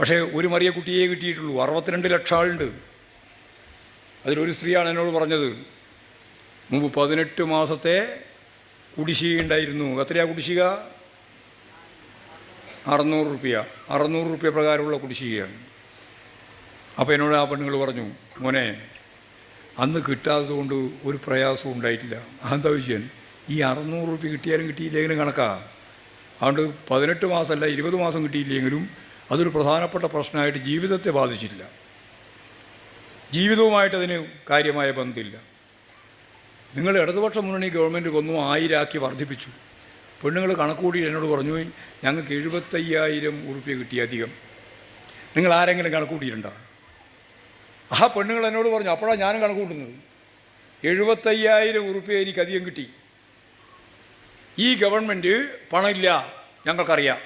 പക്ഷേ ഒരു മറിയ കുട്ടിയെ കിട്ടിയിട്ടുള്ളൂ. 62 ലക്ഷം ആളുണ്ട്. അതിലൊരു സ്ത്രീയാണ് എന്നോട് പറഞ്ഞത്, മുമ്പ് 18 മാസത്തെ കുടിശ്ശിക ഉണ്ടായിരുന്നു. എത്രയാ കുടിശ്ശിക? 600 രൂപ. 600 രൂപ പ്രകാരമുള്ള കുടിശ്ശികയാണ്. അപ്പോൾ എന്നോട് ആ പെണ്ണുങ്ങൾ പറഞ്ഞു, മോനെ അന്ന് കിട്ടാത്തത് കൊണ്ട് ഒരു പ്രയാസവും ഉണ്ടായിട്ടില്ല. അതെന്താ വിഷയം? ഈ 600 രൂപ കിട്ടിയാലും കിട്ടിയില്ലെങ്കിലും കണക്കാ. അതുകൊണ്ട് 18 മാസമല്ല 20 മാസം കിട്ടിയില്ലെങ്കിലും അതൊരു പ്രധാനപ്പെട്ട പ്രശ്നമായിട്ട് ജീവിതത്തെ ബാധിച്ചില്ല. ജീവിതവുമായിട്ടതിന് കാര്യമായ ബന്ധമില്ല. നിങ്ങൾ ഇടതുപക്ഷ മുന്നണി ഗവൺമെൻറ് ഒന്നും 1000 ആക്കി വർദ്ധിപ്പിച്ചു. പെണ്ണുങ്ങൾ കണക്കുകൂടി എന്നോട് പറഞ്ഞു, ഞങ്ങൾക്ക് 75,000 ഉറുപ്പ്യ കിട്ടി അധികം. നിങ്ങൾ ആരെങ്കിലും കണക്കുകൂട്ടിയിട്ടുണ്ടോ? ആ പെണ്ണുങ്ങൾ എന്നോട് പറഞ്ഞു. അപ്പോഴാണ് ഞാനും കണക്കുകൂട്ടുന്നത്. 75,000 ഉറുപ്പ്യ എനിക്ക് അധികം കിട്ടി. ഈ ഗവൺമെൻറ് പണമില്ല, ഞങ്ങൾക്കറിയാം.